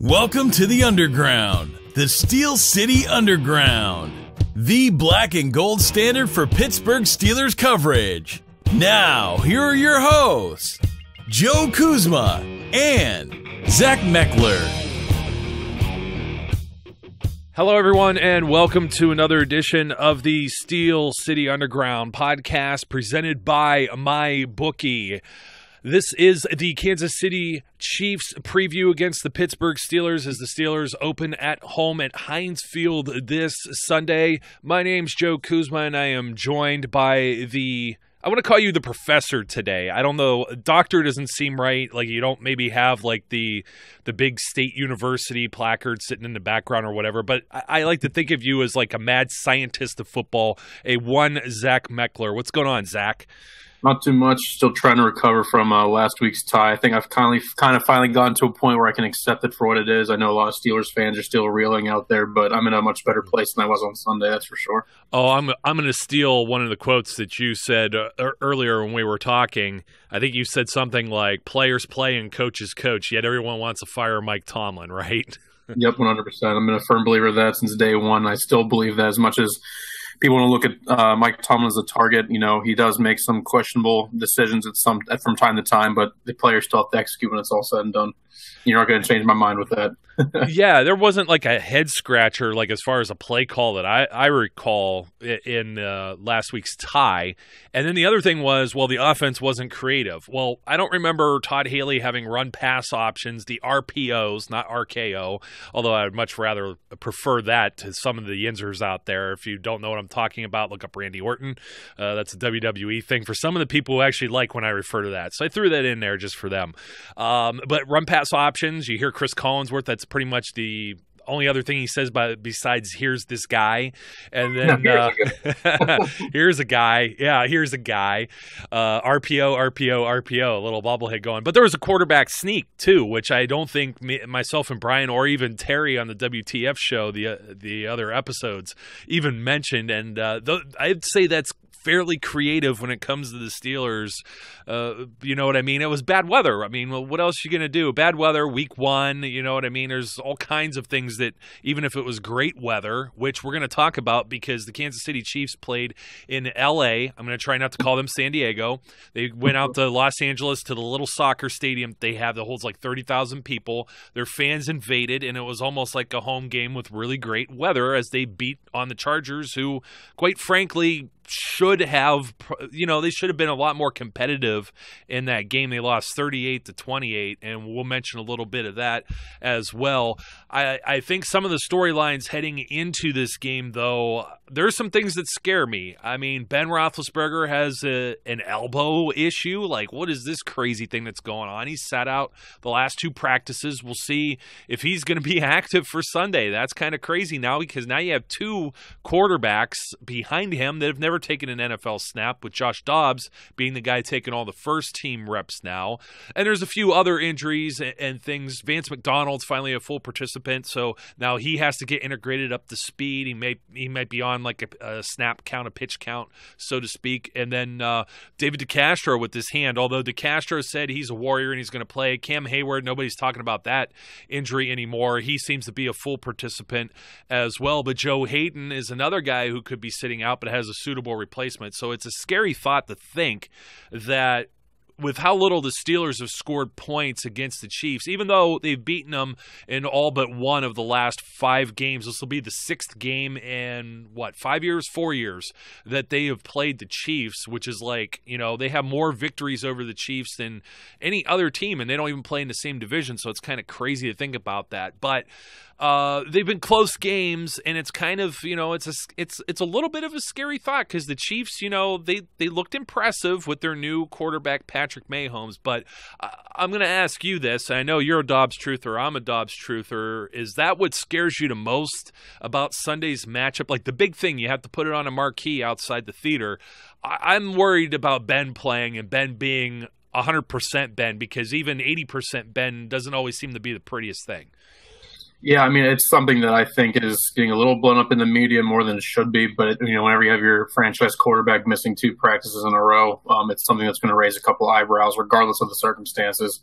Welcome to the Underground, the Steel City Underground, the black and gold standard for Pittsburgh Steelers coverage. Now, here are your hosts, Joe Kuzma and Zach Metkler. Hello, everyone, and welcome to another edition of the Steel City Underground podcast presented by MyBookie. This is the Kansas City Chiefs preview against the Pittsburgh Steelers as the Steelers open at home at Heinz Field this Sunday. My name's Joe Kuzma, and I am joined by I want to call you the professor today. I don't know. Doctor doesn't seem right. Like you don't maybe have like the big state university placard sitting in the background or whatever. But I like to think of you as like a mad scientist of football, a one Zach Metkler. What's going on, Zach? Not too much. Still trying to recover from last week's tie. I think I've kind of finally gotten to a point where I can accept it for what it is. I know a lot of Steelers fans are still reeling out there, but I'm in a much better place than I was on Sunday. That's for sure. Oh, I'm going to steal one of the quotes that you said earlier when we were talking. I think you said something like "Players play and coaches coach." Yet everyone wants to fire Mike Tomlin, right? Yep, 100%. I've been a firm believer of that since day one. I still believe that as much as people want to look at Mike Tomlin as a target. You know, he does make some questionable decisions from time to time, but the players still have to execute when it's all said and done. You're not going to change my mind with that. Yeah, there wasn't like a head scratcher, like as far as a play call that I recall in last week's tie. And then the other thing was, well, the offense wasn't creative. Well, I don't remember Todd Haley having run pass options, the RPOs, not RKO, although I would much rather prefer that to some of the Yinzers out there. If you don't know what I'm talking about, look up Randy Orton. That's a WWE thing for some of the people who actually like when I refer to that. So I threw that in there just for them. But run pass options, you hear Chris Collinsworth, that's pretty much the only other thing he says besides "here's this guy," and then here's a guy. Yeah, here's a guy. RPO, a little bobblehead going. But there was a quarterback sneak too, which I don't think myself and Brian or even Terry on the WTF show, the other episodes, even mentioned. And I'd say that's fairly creative when it comes to the Steelers. You know what I mean? It was bad weather. I mean, well, what else are you going to do? Bad weather, week one, you know what I mean? There's all kinds of things that, even if it was great weather, which we're going to talk about because the Kansas City Chiefs played in L.A. I'm going to try not to call them San Diego. They went out to Los Angeles to the little soccer stadium they have that holds like 30,000 people. Their fans invaded, and it was almost like a home game with really great weather as they beat on the Chargers, who, quite frankly, should have been a lot more competitive in that game. They lost 38-28, and we'll mention a little bit of that as well. I think some of the storylines heading into this game, though, there's some things that scare me. I mean, Ben Roethlisberger has an elbow issue. Like, what is this crazy thing that's going on? He sat out the last two practices. We'll see if he's going to be active for Sunday. That's kind of crazy now because now you have two quarterbacks behind him that have never taken an NFL snap, with Josh Dobbs being the guy taking all the first team reps now. And there's a few other injuries and things. Vance McDonald's finally a full participant, so now he has to get integrated up to speed. He might be on like a snap count, a pitch count, so to speak. And then David DeCastro with his hand, although DeCastro said he's a warrior and he's going to play. Cam Hayward, nobody's talking about that injury anymore. He seems to be a full participant as well. But Joe Hayden is another guy who could be sitting out but has a suitable replacement. So it's a scary thought to think that with how little the Steelers have scored points against the Chiefs, even though they've beaten them in all but one of the last 5 games, this will be the 6th game in, 4 years that they have played the Chiefs, which is like, you know, they have more victories over the Chiefs than any other team, and they don't even play in the same division, so it's kind of crazy to think about that. But they've been close games, and it's kind of, you know, it's a little bit of a scary thought because the Chiefs, you know, they looked impressive with their new quarterback Patrick Mahomes. But I'm going to ask you this. I know you're a Dobbs truther. I'm a Dobbs truther. Is that what scares you the most about Sunday's matchup? Like the big thing, you have to put it on a marquee outside the theater. I'm worried about Ben playing and Ben being 100% Ben, because even 80% Ben doesn't always seem to be the prettiest thing. Yeah, I mean, it's something that I think is getting a little blown up in the media more than it should be. But, you know, whenever you have your franchise quarterback missing 2 practices in a row, it's something that's going to raise a couple eyebrows regardless of the circumstances.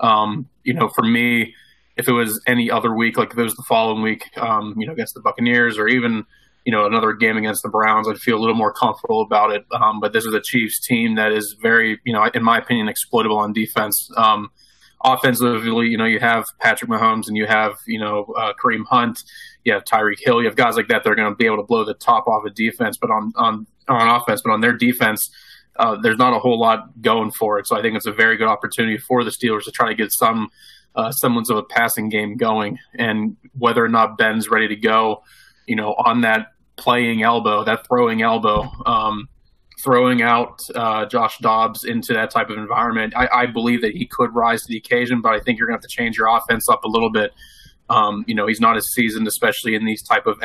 You know, for me, if it was any other week, like if it was the following week, against the Buccaneers or even, another game against the Browns, I'd feel a little more comfortable about it. But this is a Chiefs team that is very, in my opinion, exploitable on defense. Offensively, you have Patrick Mahomes and you have, Kareem Hunt, you have Tyreek Hill, you have guys like that that are going to be able to blow the top off of defense, but on offense, but on their defense, there's not a whole lot going for it. So I think it's a very good opportunity for the Steelers to try to get some semblance of a passing game going. And whether or not Ben's ready to go, on that playing elbow, that throwing elbow, throwing out Josh Dobbs into that type of environment, I believe that he could rise to the occasion, but I think you're going to have to change your offense up a little bit. He's not as seasoned, especially in these type of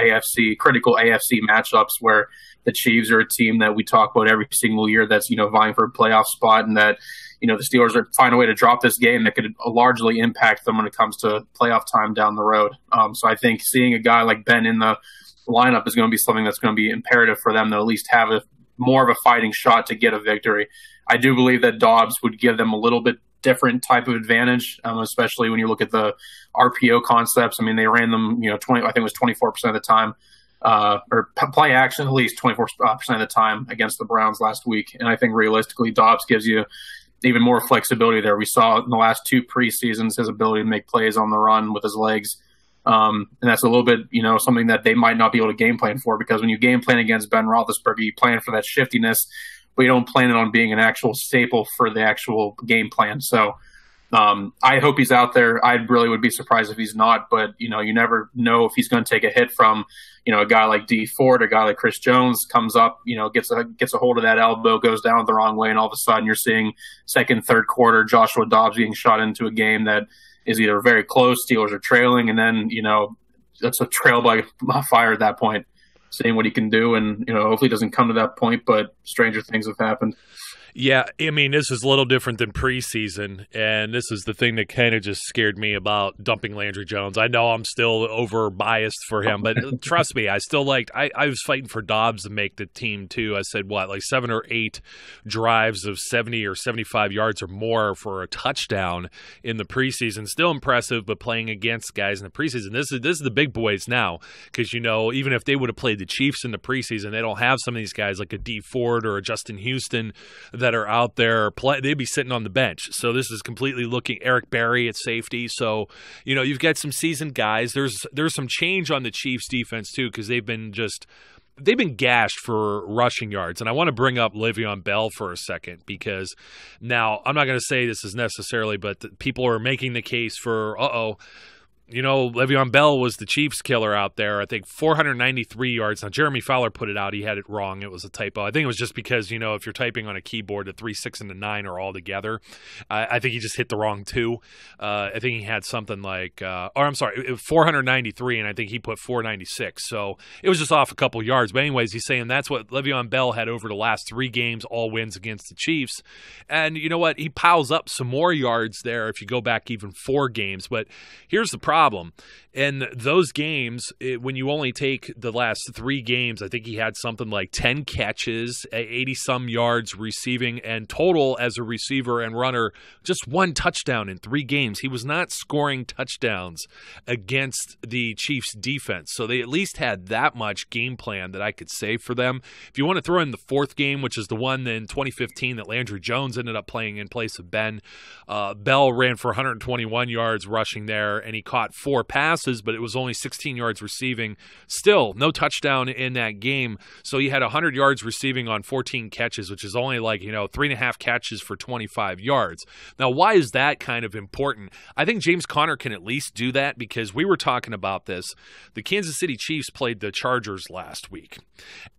critical AFC matchups where the Chiefs are a team that we talk about every single year that's, vying for a playoff spot, and that, the Steelers are find a way to drop this game that could largely impact them when it comes to playoff time down the road. So I think seeing a guy like Ben in the lineup is going to be something that's going to be imperative for them to at least have more of a fighting shot to get a victory. I do believe that Dobbs would give them a little bit different type of advantage, especially when you look at the RPO concepts. I mean, they ran them, I think it was 24% of the time, or play action at least 24% of the time against the Browns last week. And I think realistically, Dobbs gives you even more flexibility there. We saw in the last two preseasons his ability to make plays on the run with his legs. And that's a little bit, something that they might not be able to game plan for, because when you game plan against Ben Roethlisberger, you plan for that shiftiness, but you don't plan it on being an actual staple for the actual game plan. So I hope he's out there. I really would be surprised if he's not, but you never know if he's going to take a hit from, a guy like D Ford, a guy like Chris Jones comes up, gets a hold of that elbow, goes down the wrong way, and all of a sudden you're seeing second, third quarter Joshua Dobbs getting shot into a game that is either very close, Steelers are trailing, and then, that's a trail by fire at that point, seeing what he can do. And, hopefully it doesn't come to that point, but stranger things have happened. Yeah, I mean, this is a little different than preseason, and this is the thing that kind of just scared me about dumping Landry Jones. I know I'm still over-biased for him, but trust me, I still I was fighting for Dobbs to make the team, too. I said, 7 or 8 drives of 70 or 75 yards or more for a touchdown in the preseason. Still impressive, but playing against guys in the preseason. This is the big boys now, because, even if they would have played the Chiefs in the preseason, they don't have some of these guys like a D Ford or a Justin Houston that are out there, they'd be sitting on the bench. So this is completely looking Eric Berry at safety. So, you've got some seasoned guys. There's some change on the Chiefs defense too, because they've been gashed for rushing yards. And I want to bring up Le'Veon Bell for a second, because now I'm not going to say this is necessarily, but people are making the case for, Le'Veon Bell was the Chiefs killer out there. I think 493 yards. Now, Jeremy Fowler put it out. He had it wrong. It was a typo. I think it was just because, if you're typing on a keyboard, the 3, 6, and the 9 are all together. I think he just hit the wrong 2. I think he had something like, 493, and I think he put 496. So it was just off a couple yards. But anyways, he's saying that's what Le'Veon Bell had over the last 3 games, all wins against the Chiefs. And you know what? He piles up some more yards there if you go back even 4 games. But here's the problem. In those games, when you only take the last 3 games, I think he had something like 10 catches, 80-some yards receiving, and total as a receiver and runner, just 1 touchdown in 3 games. He was not scoring touchdowns against the Chiefs' defense, so they at least had that much game plan that I could say for them. If you want to throw in the 4th game, which is the one in 2015 that Landry Jones ended up playing in place of Ben, Bell ran for 121 yards rushing there, and he caught 4 passes, but it was only 16 yards receiving. Still, no touchdown in that game. So he had 100 yards receiving on 14 catches, which is only 3.5 catches for 25 yards. Now, why is that kind of important? I think James Conner can at least do that, because we were talking about this. The Kansas City Chiefs played the Chargers last week,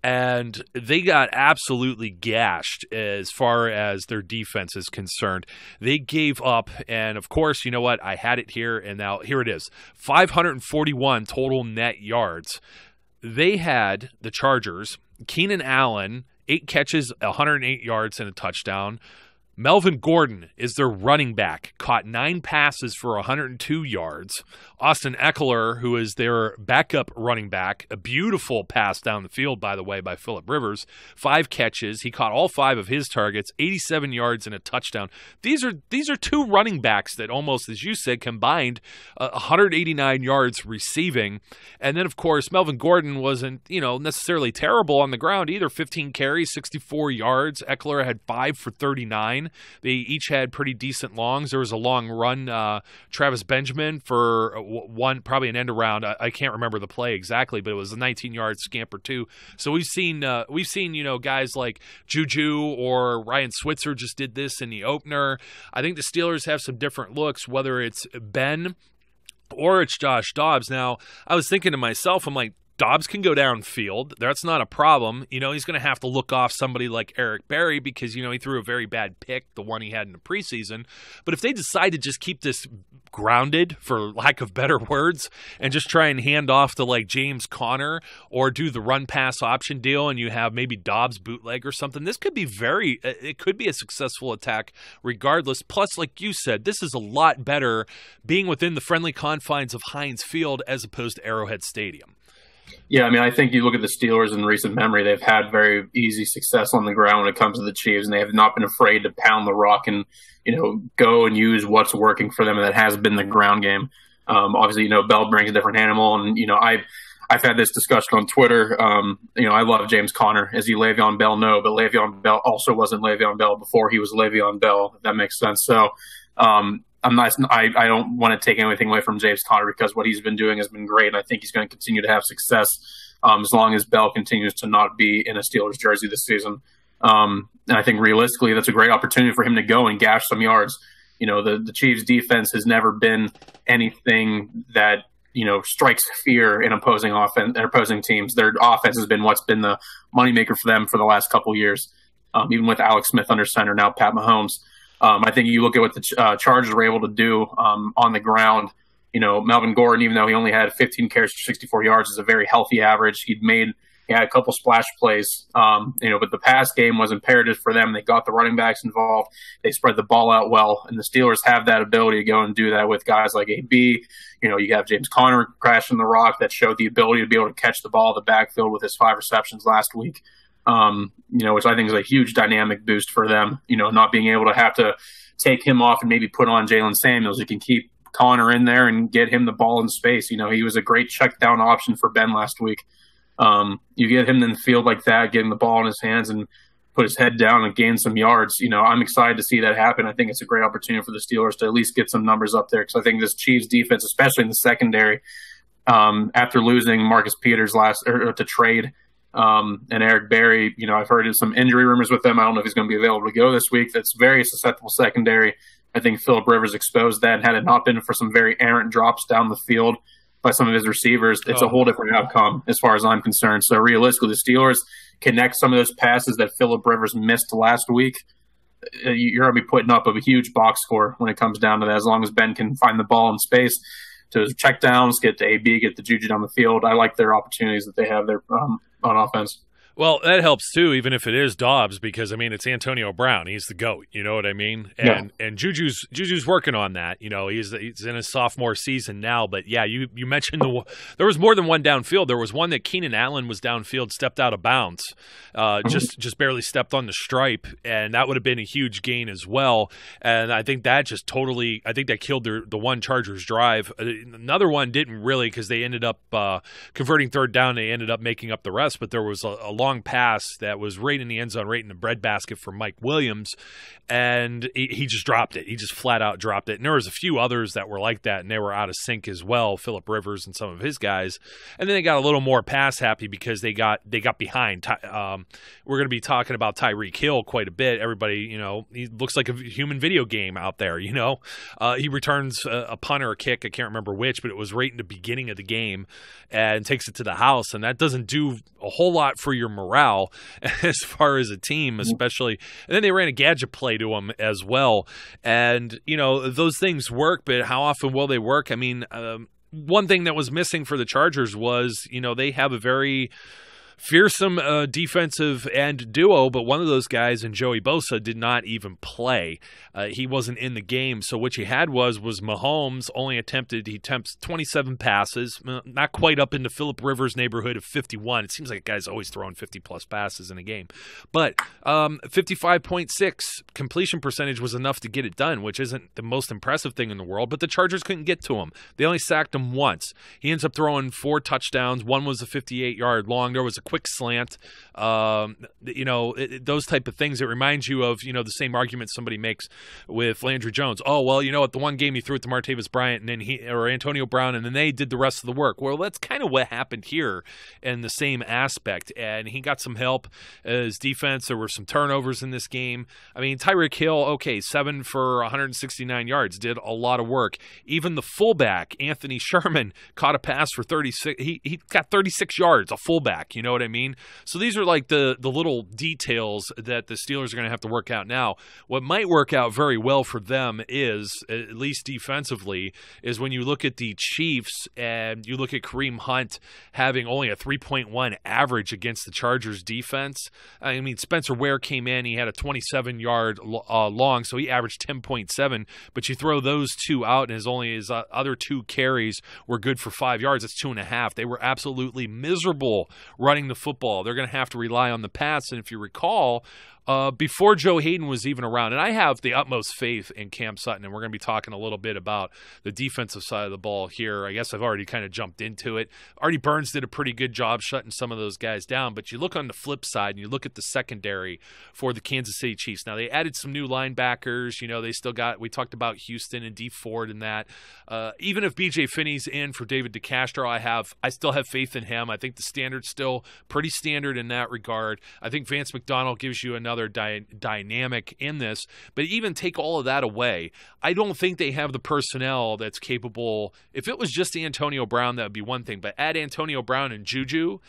and they got absolutely gashed as far as their defense is concerned. They gave up, and of course, you know what? I had it here, and now here it is. 541 total net yards. They had, the Chargers, Keenan Allen, 8 catches, 108 yards, and a touchdown. Melvin Gordon is their running back, caught 9 passes for 102 yards. Austin Eckler, who is their backup running back, a beautiful pass down the field, by the way, by Phillip Rivers, 5 catches. He caught all 5 of his targets, 87 yards and a touchdown. These are 2 running backs that almost, as you said, combined 189 yards receiving. And then, of course, Melvin Gordon wasn't, necessarily terrible on the ground either. 15 carries, 64 yards. Eckler had 5 for 39. They each had pretty decent longs. There was a long run, Travis Benjamin for one, probably an end around. I can't remember the play exactly, but it was a 19-yard scamper too. So we've seen guys like Juju or Ryan Switzer just did this in the opener. I think the Steelers have some different looks, whether it's Ben or it's Josh Dobbs. Now, I was thinking to myself, I'm like, Dobbs can go downfield. That's not a problem. He's going to have to look off somebody like Eric Berry because, he threw a very bad pick, the one he had in the preseason. But if they decide to just keep this grounded, for lack of better words, and just try and hand off to like James Conner or do the run-pass option deal and you have maybe Dobbs bootleg or something, this could be it could be a successful attack regardless. Plus, like you said, this is a lot better being within the friendly confines of Heinz Field as opposed to Arrowhead Stadium. Yeah, I think you look at the Steelers in recent memory, they've had very easy success on the ground when it comes to the Chiefs, and they have not been afraid to pound the rock and, go and use what's working for them, and that has been the ground game. Obviously, Bell brings a different animal, and, I've had this discussion on Twitter. I love James Conner. Is he Le'Veon Bell? No, but Le'Veon Bell also wasn't Le'Veon Bell before he was Le'Veon Bell, if that makes sense. So, I don't want to take anything away from James Conner because what he's been doing has been great, and I think he's going to continue to have success as long as Bell continues to not be in a Steelers jersey this season. And I think realistically, that's a great opportunity for him to go and gash some yards. The Chiefs' defense has never been anything that strikes fear in opposing teams. Their offense has been what's been the moneymaker for them for the last couple years, even with Alex Smith under center, now Pat Mahomes. I think you look at what the Chargers were able to do on the ground. Melvin Gordon, even though he only had 15 carries for 64 yards, is a very healthy average. He had a couple splash plays, but the pass game was imperative for them. They got the running backs involved. They spread the ball out well, and the Steelers have that ability to go and do that with guys like AB. You have James Conner crashing the rock that showed the ability to be able to catch the ball in the backfield with his 5 receptions last week. Which I think is a huge dynamic boost for them, not being able to have to take him off and maybe put on Jalen Samuels. You can keep Conner in there and get him the ball in space. He was a great check down option for Ben last week. You get him in the field like that, getting the ball in his hands and put his head down and gain some yards. I'm excited to see that happen. I think it's a great opportunity for the Steelers to at least get some numbers up there because I think this Chiefs defense, especially in the secondary, after losing Marcus Peters to trade, and Eric Berry, I've heard of some injury rumors with them. I don't know if he's going to be available to go this week. That's very susceptible secondary. I think Phillip Rivers exposed that. Had it not been for some very errant drops down the field by some of his receivers, it's a whole different outcome as far as I'm concerned. So realistically, the Steelers connect some of those passes that Phillip Rivers missed last week. You're going to be putting up a huge box score when it comes down to that, as long as Ben can find the ball in space to check downs, get to AB, get the Juju down the field. I like their opportunities that they have there on offense. Well, that helps too, even if it is Dobbs, because it's Antonio Brown. He's the GOAT, you know what I mean? And Juju's working on that. He's in his sophomore season now. But yeah, you mentioned there was more than one downfield. There was one that Keenan Allen was downfield, stepped out of bounds, just barely stepped on the stripe, and that would have been a huge gain as well. And I think that just totally, that killed the one Chargers drive. Another one didn't really, because they ended up converting third down. They ended up making up the rest, but there was a long pass that was right in the end zone, right in the breadbasket for Mike Williams, and he just dropped it. He just flat out dropped it. And there was a few others that were like that, and they were out of sync as well, Phillip Rivers and some of his guys. And then they got a little more pass happy because they got behind. We're going to be talking about Tyreek Hill quite a bit. Everybody, he looks like a human video game out there. He returns a punt or a kick. I can't remember which, but it was right in the beginning of the game, and takes it to the house. And that doesn't do a whole lot for your morale as far as a team, especially. And then they ran a gadget play to him as well. And, those things work, but how often will they work? One thing that was missing for the Chargers was, they have a very fearsome defensive end duo, but one of those guys, and Joey Bosa, did not even play. He wasn't in the game. So what you had was Mahomes he attempts 27 passes, not quite up into Phillip Rivers' neighborhood of 51. It seems like a guy's always throwing 50-plus passes in a game. But 55.6 completion percentage was enough to get it done, which isn't the most impressive thing in the world, but the Chargers couldn't get to him. They only sacked him once. He ends up throwing 4 touchdowns. One was a 58-yard long. There was a quick slant. Those type of things. It reminds you of, the same argument somebody makes with Landry Jones. Oh, well, the one game he threw it to Martavis Bryant and then or Antonio Brown, and then they did the rest of the work. Well, that's kind of what happened here in the same aspect. And he got some help. His defense, there were some turnovers in this game. I mean, Tyreek Hill, 7 for 169 yards, did a lot of work. Even the fullback, Anthony Sherman, caught a pass for 36. He got 36 yards, a fullback. You know what I mean? So these are like the little details that the Steelers are going to have to work out now. What might work out very well for them is, at least defensively, is when you look at the Chiefs and you look at Kareem Hunt having only a 3.1 average against the Chargers defense. I mean, Spencer Ware came in, he had a 27-yard long, so he averaged 10.7, but you throw those two out and his other 2 carries were good for 5 yards. That's 2.5. They were absolutely miserable running the football. They're going to have to rely on the pass, and if you recall, before Joe Hayden was even around, and I have the utmost faith in Cam Sutton, and we're going to be talking a little bit about the defensive side of the ball here. I guess I've already kind of jumped into it. Artie Burns did a pretty good job shutting some of those guys down, but you look on the flip side and you look at the secondary for the Kansas City Chiefs. Now, they added some new linebackers. They still we talked about Houston and D Ford and that. Even if B.J. Finney's in for David DeCastro, I still have faith in him. I think the standard's still pretty standard in that regard. I think Vance McDonald gives you another dynamic in this, but even take all of that away, I don't think they have the personnel that's capable. If it was just Antonio Brown, that would be one thing, but add Antonio Brown and Juju,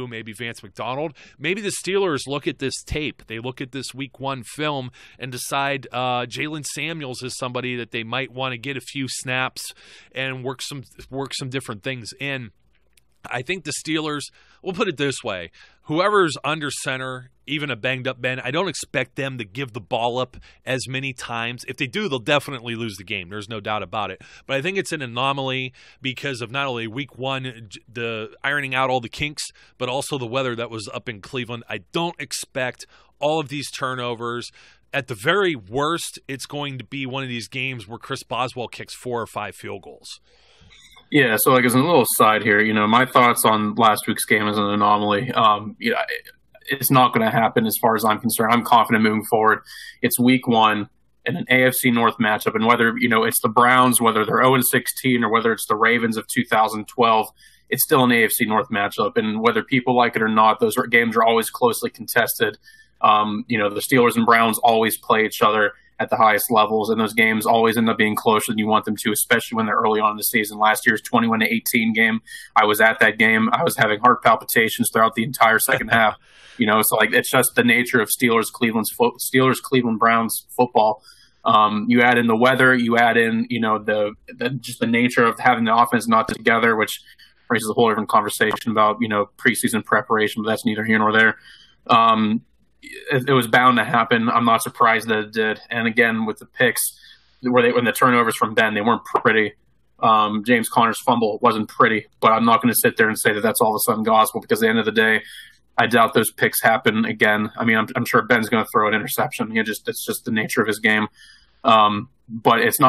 maybe Vance McDonald, maybe the Steelers look at this tape, they look at this week 1 film and decide Jalen Samuels is somebody that they might want to get a few snaps and work some different things in. I think the Steelers, we'll put it this way, whoever's under center, even a banged-up Ben, I don't expect them to give the ball up as many times. If they do, they'll definitely lose the game. There's no doubt about it. But I think it's an anomaly because of not only week 1, the ironing out all the kinks, but also the weather that was up in Cleveland. I don't expect all of these turnovers. At the very worst, it's going to be one of these games where Chris Boswell kicks 4 or 5 field goals. Yeah, so as a little side here, my thoughts on last week's game as an anomaly. It's not going to happen as far as I'm concerned. I'm confident moving forward. It's week 1 in an AFC North matchup, and whether it's the Browns, whether they're 0-16, or whether it's the Ravens of 2012, it's still an AFC North matchup. And whether people like it or not, those games are always closely contested. The Steelers and Browns always play each other at the highest levels, and those games always end up being closer than you want them to, especially when they're early on in the season. Last year's 21-18 game, I was at that game. I was having heart palpitations throughout the entire second half. So it's just the nature of Steelers Browns football. You add in the weather, you add in just the nature of having the offense not together, which raises a whole different conversation about preseason preparation, but that's neither here nor there. It was bound to happen. I'm not surprised that it did. And again, with the picks, when the turnovers from Ben, they weren't pretty. James Conner's fumble wasn't pretty, but I'm not going to sit there and say that that's all of a sudden gospel, because at the end of the day, I doubt those picks happen again. I mean, I'm sure Ben's going to throw an interception. It's just the nature of his game. But it's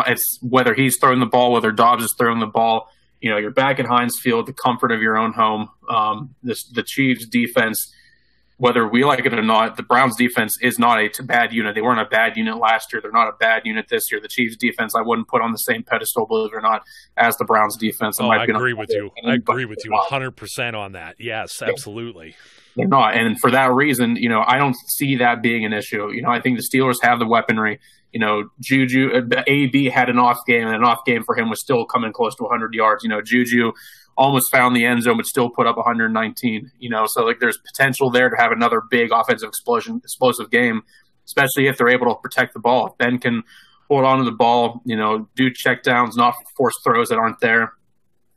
whether he's throwing the ball, whether Dobbs is throwing the ball. You're back at Heinz Field, the comfort of your own home. The Chiefs defense, whether we like it or not, the Browns defense is not a bad unit. They weren't a bad unit last year. They're not a bad unit this year. The Chiefs defense, I wouldn't put on the same pedestal, believe it or not, as the Browns defense. I agree with you. I agree with you 100% on that. Yes, absolutely. They're not. And for that reason, I don't see that being an issue. I think the Steelers have the weaponry. Juju, AB had an off game, and an off game for him was still coming close to 100 yards. Juju almost found the end zone, but still put up 119. So there's potential there to have another big offensive explosive game, especially if they're able to protect the ball. If Ben can hold on to the ball, do check downs, not force throws that aren't there.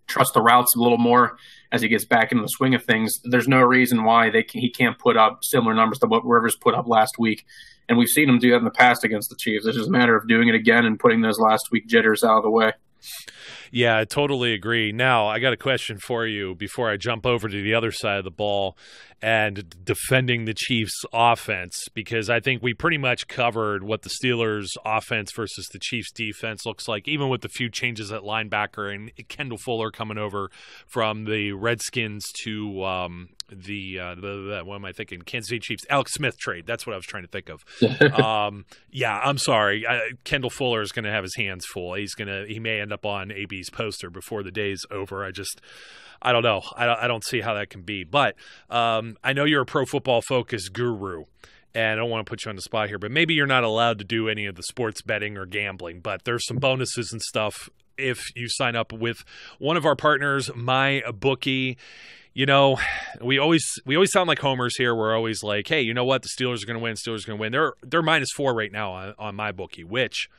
trust the routes a little more as he gets back into the swing of things, there's no reason why he can't put up similar numbers to what Rivers put up last week. And we've seen him do that in the past against the Chiefs. It's just a matter of doing it again and putting those last week jitters out of the way. Yeah, I totally agree. Now, I got a question for you before I jump over to the other side of the ball and defending the Chiefs' offense, because I think we pretty much covered what the Steelers' offense versus the Chiefs' defense looks like, even with the few changes at linebacker and Kendall Fuller coming over from the Redskins to what am I thinking? Kansas City Chiefs, Alex Smith trade. That's what I was trying to think of. Yeah, I'm sorry. Kendall Fuller is going to have his hands full. He may end up on AB's poster before the day's over. I don't know. I don't see how that can be. But I know you're a Pro Football Focus guru, and I don't want to put you on the spot here, but maybe you're not allowed to do any of the sports betting or gambling, but there's some bonuses and stuff if you sign up with one of our partners, MyBookie. You know, we always sound like homers here. We're always like, hey, you know what? The Steelers are going to win. Steelers are going to win. They're -4 right now on MyBookie, which,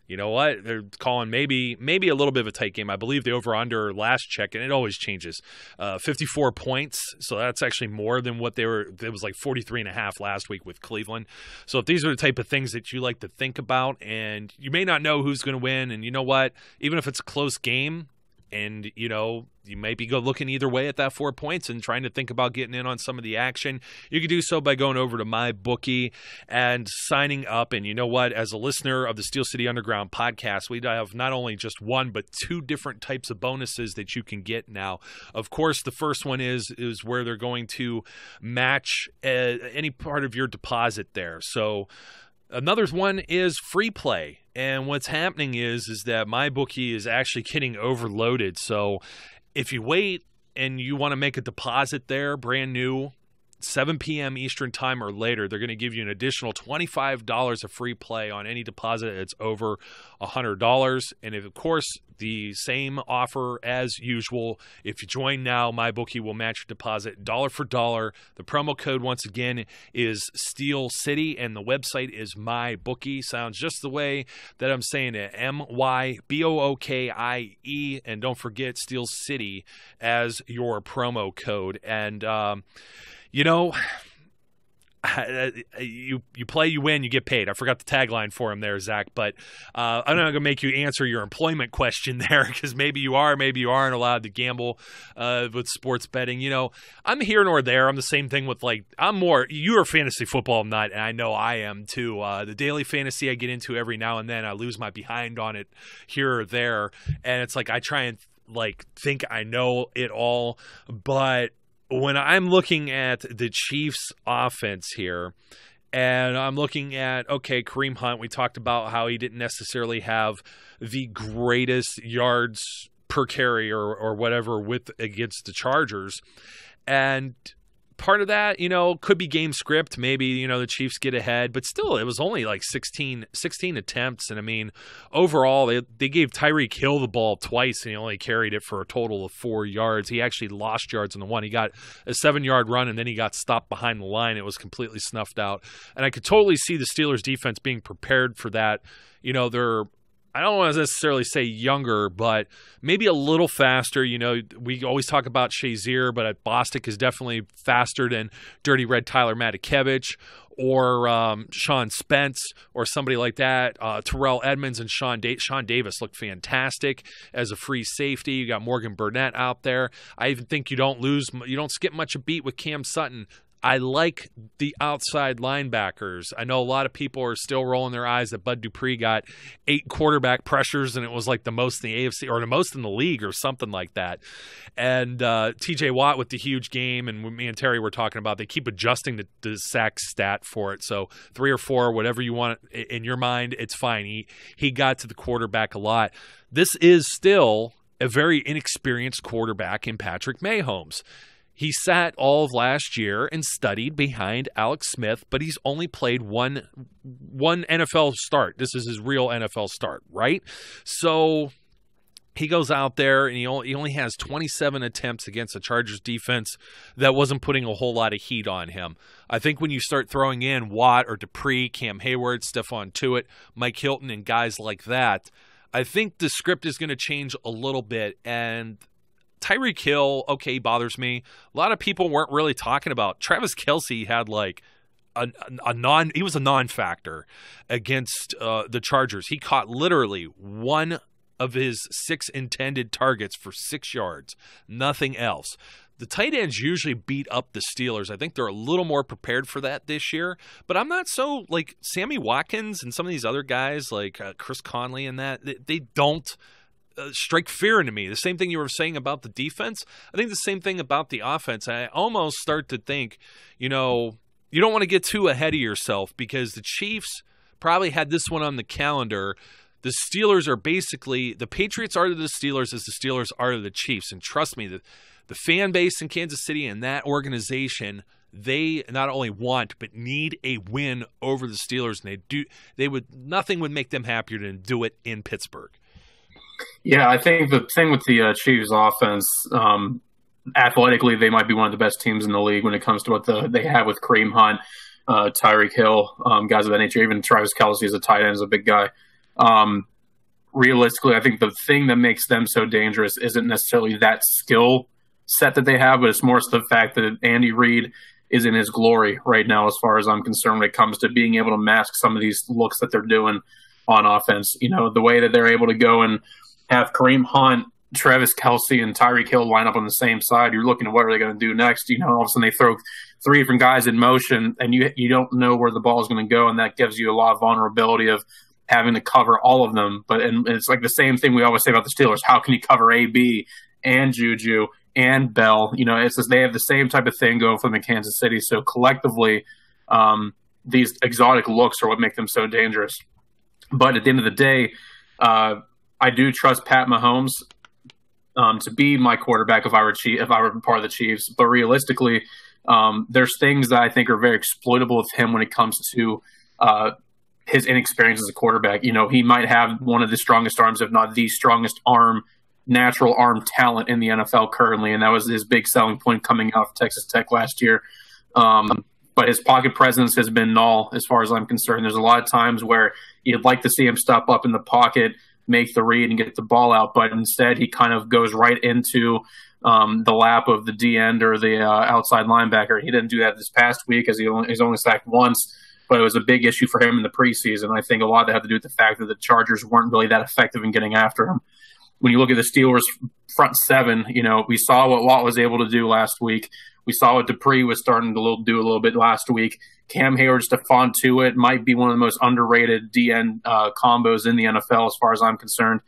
you know what? They're calling maybe a little bit of a tight game. I believe the over-under last check, and it always changes, 54 points. So that's actually more than what they were. It was like 43.5 last week with Cleveland. So if these are the type of things that you like to think about, and you may not know who's going to win, and you know what? Even if it's a close game, and, you know, you might be looking either way at that 4 points and trying to think about getting in on some of the action, you can do so by going over to MyBookie and signing up. And you know what? As a listener of the Steel City Underground podcast, we have not only just one, but two different types of bonuses that you can get now. Of course, the first one is where they're going to match any part of your deposit there. So another one is free play. And what's happening is that MyBookie is actually getting overloaded. So if you wait and you want to make a deposit there, brand new, 7 p.m. Eastern time or later, they're going to give you an additional $25 of free play on any deposit that's over $100. And of course, the same offer as usual. If you join now, MyBookie will match your deposit dollar for dollar. The promo code, once again, is Steel City, and the website is MyBookie. Sounds just the way that I'm saying it, MyBookie. And don't forget Steel City as your promo code. And you know, you play, you win, you get paid. I forgot the tagline for him there, Zach, but I'm not going to make you answer your employment question there, because maybe you are, maybe you aren't allowed to gamble with sports betting. You know, I'm here nor there. I'm the same thing with, like, you're a fantasy football nut, and I know I am too. The daily fantasy I get into every now and then, I lose my behind on it here or there, and it's like I try and, like, think I know it all, but when I'm looking at the Chiefs' offense here, and I'm looking at, okay, Kareem Hunt, we talked about how he didn't necessarily have the greatest yards per carry or whatever against the Chargers. And part of that, you know, could be game script. Maybe, you know, the Chiefs get ahead, but still, it was only like 16 attempts. And I mean, overall, they gave Tyreek Hill the ball twice, and he only carried it for a total of 4 yards. He actually lost yards on the one. He got a 7-yard run, and then he got stopped behind the line. It was completely snuffed out. And I could totally see the Steelers defense being prepared for that. You know, I don't want to necessarily say younger, but maybe a little faster. You know, we always talk about Shazier, but Bostic is definitely faster than Dirty Red Tyler Matakevich or Sean Spence or somebody like that. Terrell Edmonds and Sean Davis look fantastic as a free safety. You got Morgan Burnett out there. I even think you don't skip much a beat with Cam Sutton. I like the outside linebackers. I know a lot of people are still rolling their eyes that Bud Dupree got 8 quarterback pressures, and it was like the most in the AFC or the most in the league or something like that. And TJ Watt with the huge game, and me and Terry were talking about, they keep adjusting the sack stat for it. So 3 or 4, whatever you want in your mind, it's fine. He got to the quarterback a lot. This is still a very inexperienced quarterback in Patrick Mahomes. He sat all of last year and studied behind Alex Smith, but he's only played one NFL start. This is his real NFL start, right? So he goes out there and he only has 27 attempts against the Chargers defense that wasn't putting a whole lot of heat on him. I think when you start throwing in Watt or Dupree, Cam Hayward, Stephon Tuitt, Mike Hilton, and guys like that, I think the script is going to change a little bit, and Tyreek Hill, okay, bothers me. A lot of people weren't really talking about Travis Kelce had like he was a non-factor against the Chargers. He caught literally one of his 6 intended targets for 6 yards, nothing else. The tight ends usually beat up the Steelers. I think they're a little more prepared for that this year. But I'm not so, like, Sammy Watkins and some of these other guys, like Chris Conley and that, they don't strike fear into me. The same thing you were saying about the defense. I think the same thing about the offense. I almost start to think, you know, you don't want to get too ahead of yourself because the Chiefs probably had this one on the calendar. The Steelers are basically, the Patriots are to the Steelers as the Steelers are to the Chiefs. And trust me, the fan base in Kansas City and that organization, they not only want but need a win over the Steelers, and nothing would make them happier than do it in Pittsburgh. Yeah, I think the thing with the Chiefs offense, athletically, they might be one of the best teams in the league when it comes to what they have with Kareem Hunt, Tyreek Hill, guys of that nature. Even Travis Kelce as a tight end is a big guy. Realistically, I think the thing that makes them so dangerous isn't necessarily that skill set that they have, but it's more so the fact that Andy Reid is in his glory right now, as far as I'm concerned, when it comes to being able to mask some of these looks that they're doing on offense. You know, the way that they're able to go and have Kareem Hunt, Travis Kelce, and Tyreek Hill line up on the same side. You're looking at what are they going to do next. You know, all of a sudden they throw 3 different guys in motion, and you don't know where the ball is going to go, and that gives you a lot of vulnerability of having to cover all of them. And it's like the same thing we always say about the Steelers. How can you cover AB and Juju and Bell? You know, it's just, they have the same type of thing going for them in Kansas City. So collectively, these exotic looks are what make them so dangerous. But at the end of the day, I do trust Pat Mahomes to be my quarterback if I were part of the Chiefs. But realistically, there's things that I think are very exploitable of him when it comes to his inexperience as a quarterback. You know, he might have one of the strongest arms, if not the strongest natural arm talent in the NFL currently, and that was his big selling point coming out of Texas Tech last year. But his pocket presence has been null as far as I'm concerned. There's a lot of times where you'd like to see him step up in the pocket, make the read, and get the ball out, but instead he kind of goes right into the lap of the D end or the outside linebacker. He didn't do that this past week, as he's only sacked once, but it was a big issue for him in the preseason. I think a lot of that had to do with the fact that the Chargers weren't really that effective in getting after him. When you look at the Steelers front 7, you know, we saw what Watt was able to do last week. We saw what Dupree was starting to do a little bit last week. Cam Hayward, Stephon Tuitt might be one of the most underrated DN combos in the NFL as far as I'm concerned.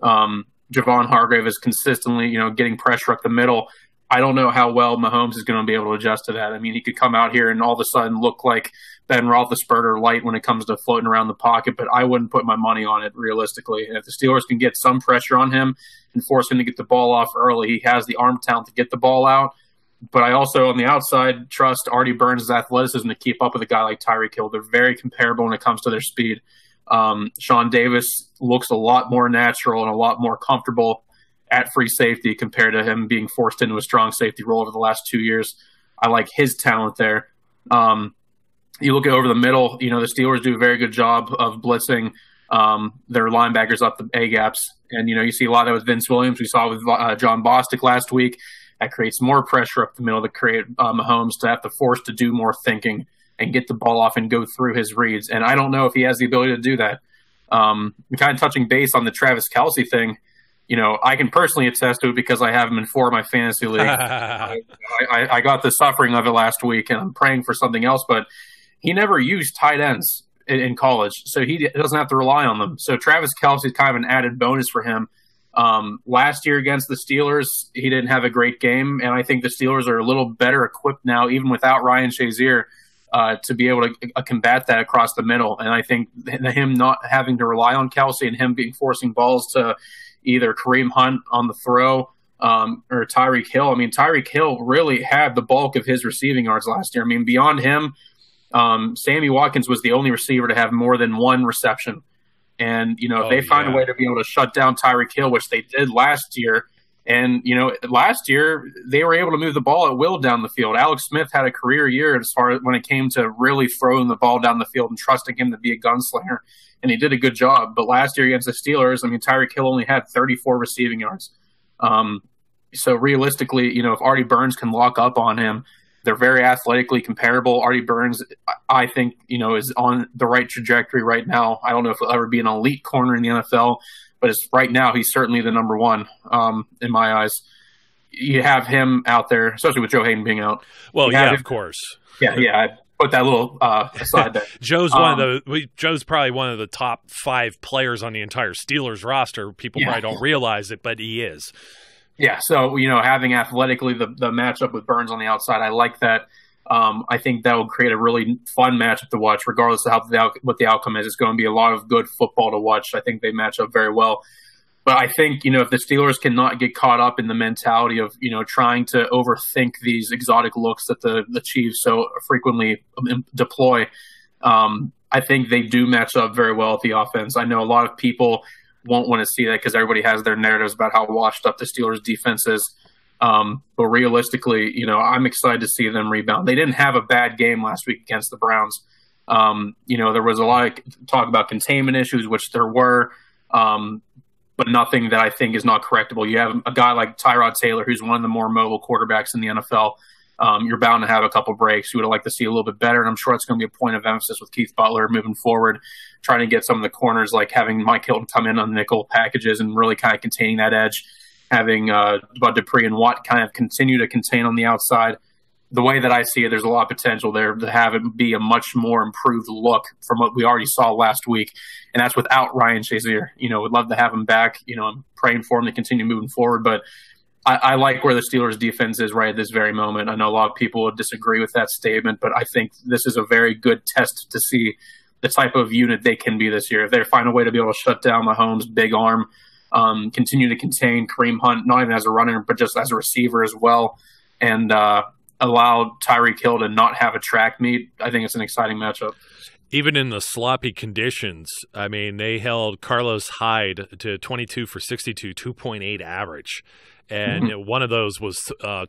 Javon Hargrave is consistently, you know, getting pressure up the middle. I don't know how well Mahomes is going to be able to adjust to that. I mean, he could come out here and all of a sudden look like Ben Roethlisberger light when it comes to floating around the pocket, but I wouldn't put my money on it realistically. And if the Steelers can get some pressure on him and force him to get the ball off early, he has the arm talent to get the ball out. But I also, on the outside, trust Artie Burns' athleticism to keep up with a guy like Tyreek Hill. They're very comparable when it comes to their speed. Sean Davis looks a lot more natural and a lot more comfortable at free safety compared to him being forced into a strong safety role over the last 2 years. I like his talent there. You look at over the middle, you know, the Steelers do a very good job of blitzing their linebackers up the A-gaps. And, you know, you see a lot of that with Vince Williams. We saw it with John Bostic last week. That creates more pressure up the middle to create Mahomes to have to force to do more thinking and get the ball off and go through his reads. And I don't know if he has the ability to do that. Kind of touching base on the Travis Kelce thing, you know, I can personally attest to it because I have him in 4 of my fantasy leagues. I got the suffering of it last week, and I'm praying for something else, but he never used tight ends in college, so he doesn't have to rely on them. So Travis Kelce is kind of an added bonus for him. Last year against the Steelers, he didn't have a great game, and I think the Steelers are a little better equipped now, even without Ryan Shazier, to be able to combat that across the middle. And I think him not having to rely on Kelce and him being forcing balls to either Kareem Hunt on the throw or Tyreek Hill. I mean, Tyreek Hill really had the bulk of his receiving yards last year. I mean, beyond him, Sammy Watkins was the only receiver to have more than 1 reception. And, you know, if they find a way to be able to shut down Tyreek Hill, which they did last year, and, you know, last year they were able to move the ball at will down the field. Alex Smith had a career year as far as when it came to really throwing the ball down the field and trusting him to be a gunslinger. And he did a good job. But last year against the Steelers, I mean, Tyreek Hill only had 34 receiving yards. So realistically, if Artie Burns can lock up on him, they're very athletically comparable. Artie Burns, I think, is on the right trajectory right now. I don't know if he'll ever be an elite corner in the NFL, but right now he's certainly the number one in my eyes. You have him out there, especially with Joe Hayden being out. Well, yeah, of course. Yeah. I put that little aside there. Joe's Joe's probably one of the top 5 players on the entire Steelers roster. People probably don't realize it, but he is. Yeah, so having athletically the matchup with Burns on the outside, I like that. I think that will create a really fun matchup to watch, regardless of what the outcome is. It's going to be a lot of good football to watch. I think they match up very well. But I think, if the Steelers cannot get caught up in the mentality of, trying to overthink these exotic looks that the Chiefs so frequently deploy, I think they do match up very well with the offense. I know a lot of people won't want to see that because everybody has their narratives about how washed up the Steelers defense is. But realistically, I'm excited to see them rebound. They didn't have a bad game last week against the Browns. There was a lot of talk about containment issues, which there were. But nothing that I think is not correctable. You have a guy like Tyrod Taylor, who's one of the more mobile quarterbacks in the NFL. You're bound to have a couple breaks. You would like to see a little bit better, and I'm sure it's going to be a point of emphasis with Keith Butler moving forward, trying to get some of the corners, like having Mike Hilton come in on nickel packages and really kind of containing that edge, having Bud Dupree and Watt kind of continue to contain on the outside. The way that I see it, there's a lot of potential there to have it be a much more improved look from what we already saw last week. And that's without Ryan Shazier. Would love to have him back. I'm praying for him to continue moving forward. But I like where the Steelers defense is right at this very moment. I know a lot of people would disagree with that statement, but I think this is a very good test to see the type of unit they can be this year. If they find a way to be able to shut down Mahomes' big arm, continue to contain Kareem Hunt, not even as a runner, but just as a receiver as well, and allow Tyreek Hill to not have a track meet, I think it's an exciting matchup. Even in the sloppy conditions, I mean, they held Carlos Hyde to 22 for 62, 2.8 average. And one of those was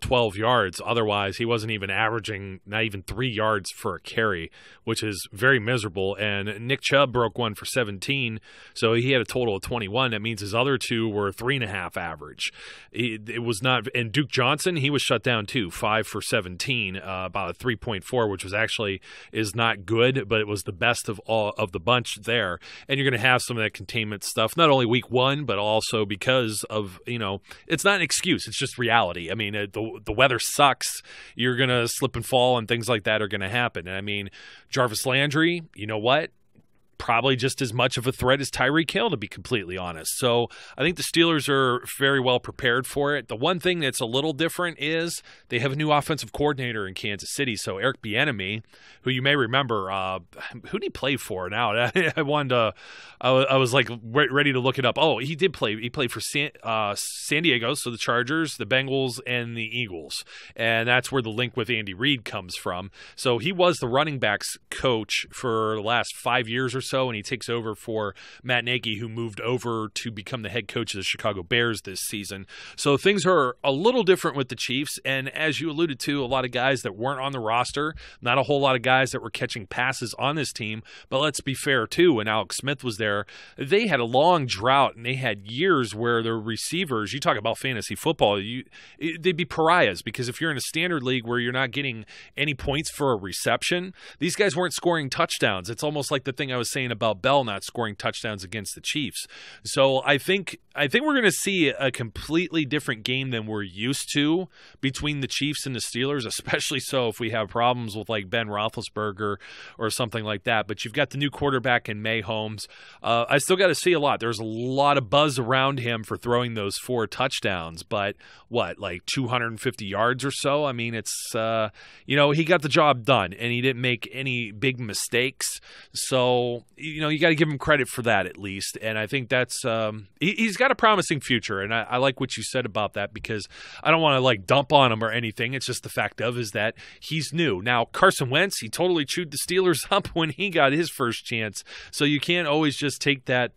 12 yards. Otherwise, he wasn't even averaging not even 3 yards for a carry, which is very miserable. And Nick Chubb broke one for 17, so he had a total of 21. That means his other two were 3.5 average. It was not. And Duke Johnson, he was shut down too, 5 for 17, about a 3.4, which was actually is not good, but it was the best of all of the bunch there. And you're going to have some of that containment stuff, not only week 1, but also because of it's not an excuse. It's just reality. I mean, the weather sucks. You're going to slip and fall and things like that are going to happen. And I mean, Jarvis Landry, you know what? Probably just as much of a threat as Tyreek Hill, to be completely honest. So I think the Steelers are very well prepared for it. The one thing that's a little different is they have a new offensive coordinator in Kansas City. So Eric Bieniemy, who you may remember, who did he play for now? I wanted to, I was like ready to look it up. Oh, he did play. He played for San Diego, so the Chargers, the Bengals, and the Eagles. And that's where the link with Andy Reid comes from. So he was the running backs coach for the last 5 years or so, and he takes over for Matt Nagy, who moved over to become the head coach of the Chicago Bears this season. So things are a little different with the Chiefs, and as you alluded to, a lot of guys that weren't on the roster, not a whole lot of guys that were catching passes on this team, but let's be fair too, when Alex Smith was there, they had a long drought, and they had years where their receivers, you talk about fantasy football, they'd be pariahs, because if you're in a standard league where you're not getting any points for a reception, these guys weren't scoring touchdowns. It's almost like the thing I was saying about Bell not scoring touchdowns against the Chiefs. So I think we're going to see a completely different game than we're used to between the Chiefs and the Steelers, especially so if we have problems with like Ben Roethlisberger or something like that. But you've got the new quarterback in Mahomes. I still got to see a lot. There's a lot of buzz around him for throwing those 4 touchdowns, but like 250 yards or so? I mean, it's, he got the job done, and he didn't make any big mistakes. So, you got to give him credit for that at least. And I think that's he's got a promising future. And I like what you said about that, because I don't want to like dump on him or anything. It's just the fact is that he's new. Now, Carson Wentz, he totally chewed the Steelers up when he got his first chance. So you can't always just take that,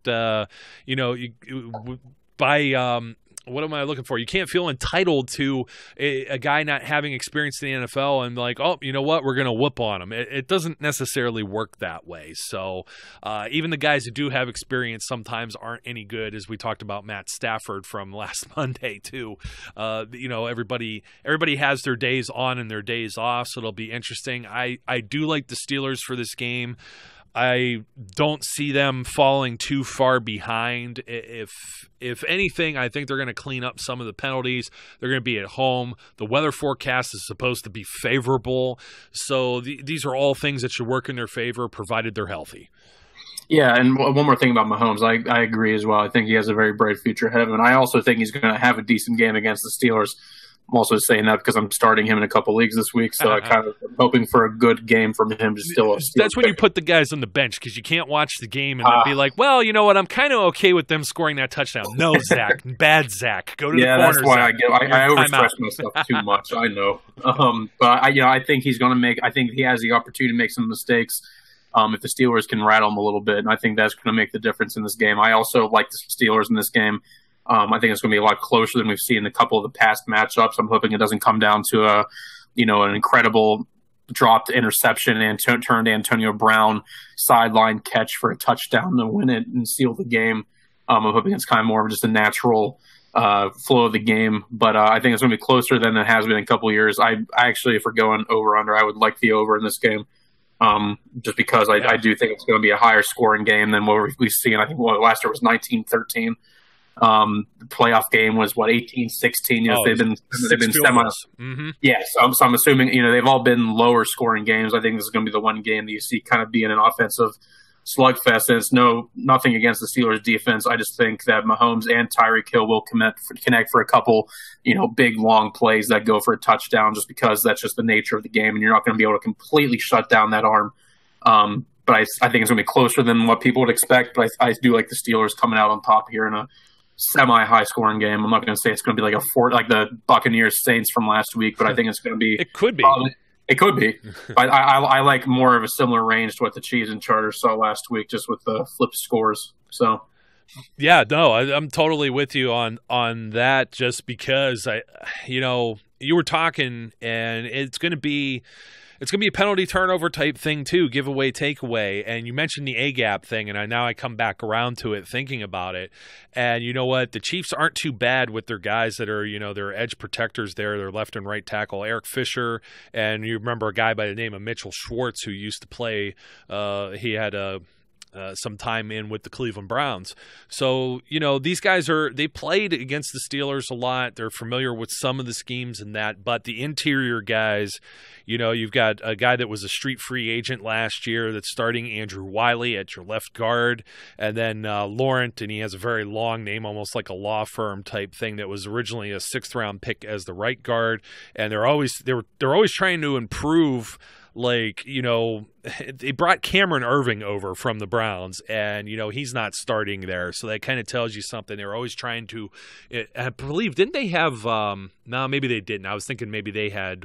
what am I looking for? You can't feel entitled to a guy not having experience in the NFL and like, oh, you know what? We're going to whoop on him. It doesn't necessarily work that way. So even the guys who do have experience sometimes aren't any good, as we talked about Matt Stafford from last Monday too. Everybody has their days on and their days off, so it'll be interesting. I do like the Steelers for this game. I don't see them falling too far behind. If anything, I think they're going to clean up some of the penalties. They're going to be at home. The weather forecast is supposed to be favorable. So these are all things that should work in their favor, provided they're healthy. Yeah, and one more thing about Mahomes. I agree as well. I think he has a very bright future ahead of him. And I also think he's going to have a decent game against the Steelers. I'm also saying that because I'm starting him in a couple leagues this week, so I kind of am hoping for a good game from him to still. That's when you put the guys on the bench because you can't watch the game and be like, well, you know what, I'm kind of okay with them scoring that touchdown. No, Zach, bad Zach, go to the corner. Yeah, that's why I overstress myself too much. I know, but I think he's going to make. I think he has the opportunity to make some mistakes. If the Steelers can rattle him a little bit, and I think that's going to make the difference in this game. I also like the Steelers in this game. I think it's going to be a lot closer than we've seen in a couple of the past matchups. I'm hoping it doesn't come down to an incredible dropped interception and turned Antonio Brown sideline catch for a touchdown to win it and seal the game. I'm hoping it's kind of more of just a natural flow of the game, but I think it's going to be closer than it has been in a couple of years. I actually, if we're going over under, I would like the over in this game. Just because I do think it's going to be a higher scoring game than what we've seen. I think last year was 19-13. The playoff game was 18-16. They've been semi. Mm-hmm. Yes, so I'm assuming they've all been lower scoring games. I think this is going to be the one game that you see kind of being an offensive slugfest. And it's nothing against the Steelers defense. I just think that Mahomes and Tyreek Hill will connect for a couple big long plays that go for a touchdown, just because that's just the nature of the game, and you're not going to be able to completely shut down that arm. But I think it's going to be closer than what people would expect. But I do like the Steelers coming out on top here in a semi-high scoring game. I'm not going to say it's going to be like like the Buccaneers Saints from last week, but I think it's going to be. It could be. It could be. I like more of a similar range to what the Chiefs and Chargers saw last week, just with the flipped scores. So. Yeah, no, I'm totally with you on that. Just because you were talking, and it's going to be a penalty turnover type thing too, giveaway, takeaway. And you mentioned the A-gap thing, and now I come back around to it thinking about it. And you know what? The Chiefs aren't too bad with their guys that are, their edge protectors there, their left and right tackle, Eric Fisher. And you remember a guy by the name of Mitchell Schwartz who used to play, he had some time in with the Cleveland Browns. So, these guys they played against the Steelers a lot. They're familiar with some of the schemes and that, but the interior guys, you've got a guy that was a street free agent last year that's starting, Andrew Wiley, at your left guard, and then Laurent, and he has a very long name, almost like a law firm type thing, that was originally a 6th round pick as the right guard. And they're always trying to improve. They brought Cameron Irving over from the Browns, and, he's not starting there. So that kind of tells you something. They're always trying to, I believe, didn't they have, no, maybe they didn't. I was thinking maybe they had,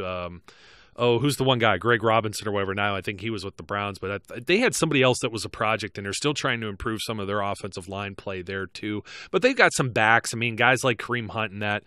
who's the one guy? Greg Robinson or whatever. Now I think he was with the Browns, but they had somebody else that was a project, and they're still trying to improve some of their offensive line play there too. But they've got some backs. I mean, guys like Kareem Hunt and that,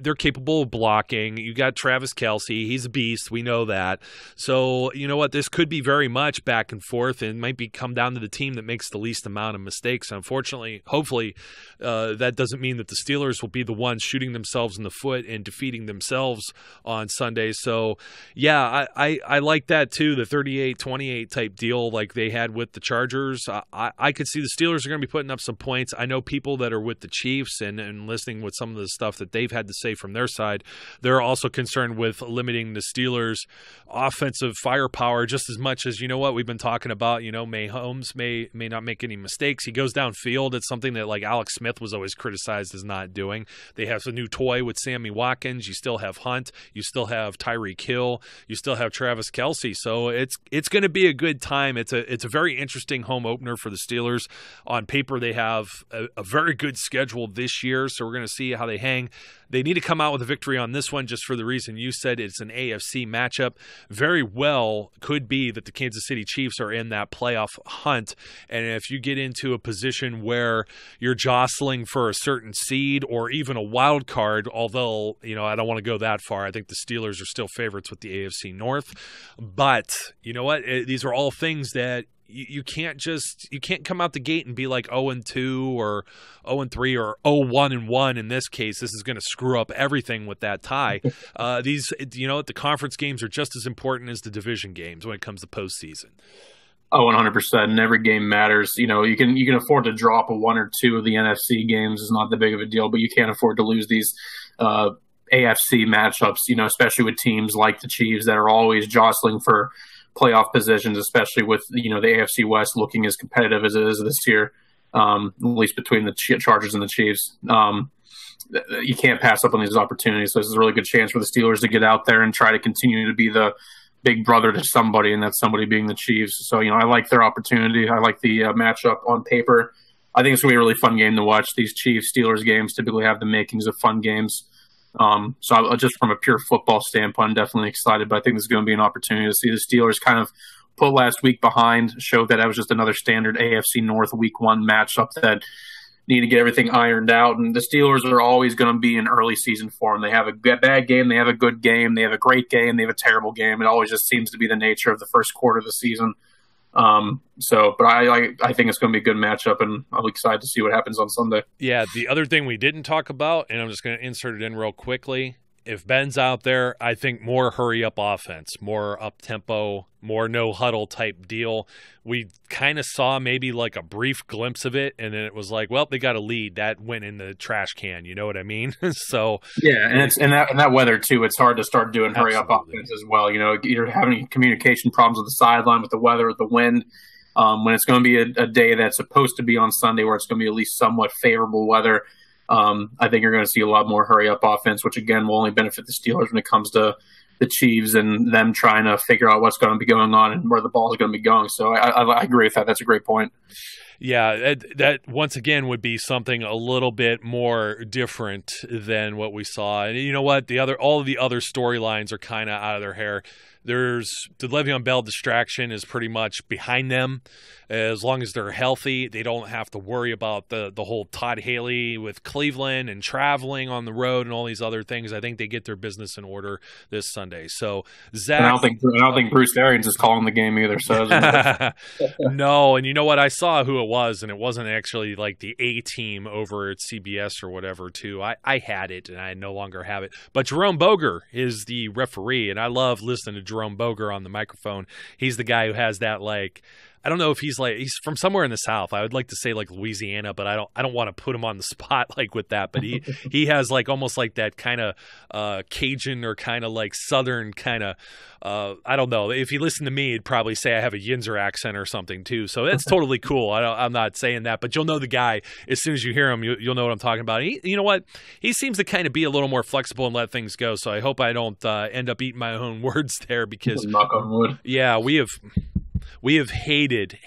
they're capable of blocking. You got Travis Kelce. He's a beast. We know that. So, you know what? This could be very much back and forth, and might come down to the team that makes the least amount of mistakes. Unfortunately, hopefully, that doesn't mean that the Steelers will be the ones shooting themselves in the foot and defeating themselves on Sunday. So, yeah, I like that too, the 38-28 type deal like they had with the Chargers. I could see the Steelers are going to be putting up some points. I know people that are with the Chiefs and listening with some of the stuff that they've had to say from their side, they're also concerned with limiting the Steelers' offensive firepower just as much as, what we've been talking about. Mahomes may not make any mistakes. He goes downfield. It's something that like Alex Smith was always criticized as not doing. They have a new toy with Sammy Watkins. You still have Hunt. You still have Tyreek Hill. You still have Travis Kelce. So it's going to be a good time. It's a very interesting home opener for the Steelers. On paper, they have a very good schedule this year, so we're going to see how they hang. They need to come out with a victory on this one just for the reason you said. It's an AFC matchup. Very well could be that the Kansas City Chiefs are in that playoff hunt. And if you get into a position where you're jostling for a certain seed or even a wild card, although, I don't want to go that far. I think the Steelers are still favorites with the AFC North. But you know what? These are all things that you can't come out the gate and be like 0-2 or 0-3 or 0-1-1 in this case. This is going to screw up everything with that tie. The conference games are just as important as the division games when it comes to postseason. Oh, 100%. And every game matters. You can afford to drop a 1 or 2 of the NFC games. Is not that big of a deal, but you can't afford to lose these AFC matchups, especially with teams like the Chiefs that are always jostling for playoff positions, especially with the AFC West looking as competitive as it is this year, at least between the Chargers and the Chiefs. You can't pass up on these opportunities. So this is a really good chance for the Steelers to get out there and try to continue to be the big brother to somebody, and that's somebody being the Chiefs. So I like their opportunity. I like the matchup on paper. I think it's going to be a really fun game to watch. These Chiefs-Steelers games typically have the makings of fun games. So just from a pure football standpoint, I'm definitely excited, but I think this is going to be an opportunity to see the Steelers kind of put last week behind, show that was just another standard AFC North Week 1 matchup that need to get everything ironed out. And the Steelers are always going to be in early season form. They have a bad game, they have a good game, they have a great game, they have a terrible game. It always just seems to be the nature of the first quarter of the season. But I think it's going to be a good matchup, and I'm excited to see what happens on Sunday. Yeah, the other thing we didn't talk about, and I'm just going to insert it in real quickly, if Ben's out there, I think more hurry-up offense, more up-tempo, more no-huddle type deal. We kind of saw maybe like a brief glimpse of it, and then it was like, well, they got a lead. That went in the trash can, you know what I mean? So yeah, and it's in that weather too, it's hard to start doing hurry-up offense as well. You're having communication problems with the sideline, with the weather, with the wind. When it's going to be a day that's supposed to be on Sunday where it's going to be at least somewhat favorable weather, I think you're going to see a lot more hurry-up offense, which, again, will only benefit the Steelers when it comes to the Chiefs and them trying to figure out what's going to be going on and where the ball is going to be going. So I agree with that. That's a great point. Yeah, that once again would be something a little bit more different than what we saw. And you know what? All of the other storylines are kind of out of their hair. There's the Le'Veon Bell distraction is pretty much behind them. As long as they're healthy, they don't have to worry about the whole Todd Haley with Cleveland and traveling on the road and all these other things. I think they get their business in order this Sunday. So Zach, and I don't think Bruce Arians is calling the game either. So no, and you know what? I saw who it was, and it wasn't actually like the A team over at CBS or whatever. Too, I had it, and I no longer have it. But Jerome Boger is the referee, and I love listening to Jerome Boger on the microphone. He's the guy who has that I don't know if he's from somewhere in the South. I would like to say like Louisiana, but I don't want to put him on the spot with that. But he has almost like that kind of Cajun or kind of like Southern kind of I don't know. If you listen to me, he'd probably say I have a Yinzer accent or something too. So that's totally cool. I'm not saying that, but you'll know the guy as soon as you hear him. You'll know what I'm talking about. You know what? He seems to kind of be a little more flexible and let things go. So I hope I don't end up eating my own words there because knock on wood. Yeah, we have hated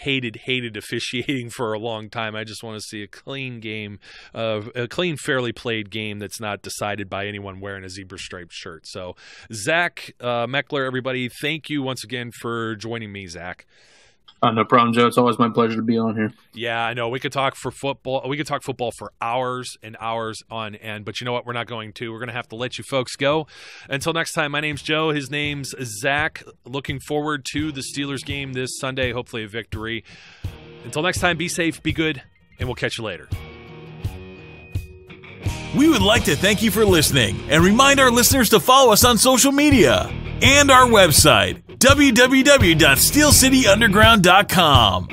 officiating for a long time. I just want to see a clean game, a clean, fairly played game that's not decided by anyone wearing a zebra striped shirt. So, Zach Metkler, everybody, thank you once again for joining me, Zach. No problem, Joe. It's always my pleasure to be on here. Yeah, I know. We could talk football for hours and hours on end, but you know what? We're not going to. We're going to have to let you folks go. Until next time, my name's Joe. His name's Zach. Looking forward to the Steelers game this Sunday. Hopefully a victory. Until next time, be safe, be good, and we'll catch you later. We would like to thank you for listening and remind our listeners to follow us on social media and our website, www.steelcityunderground.com.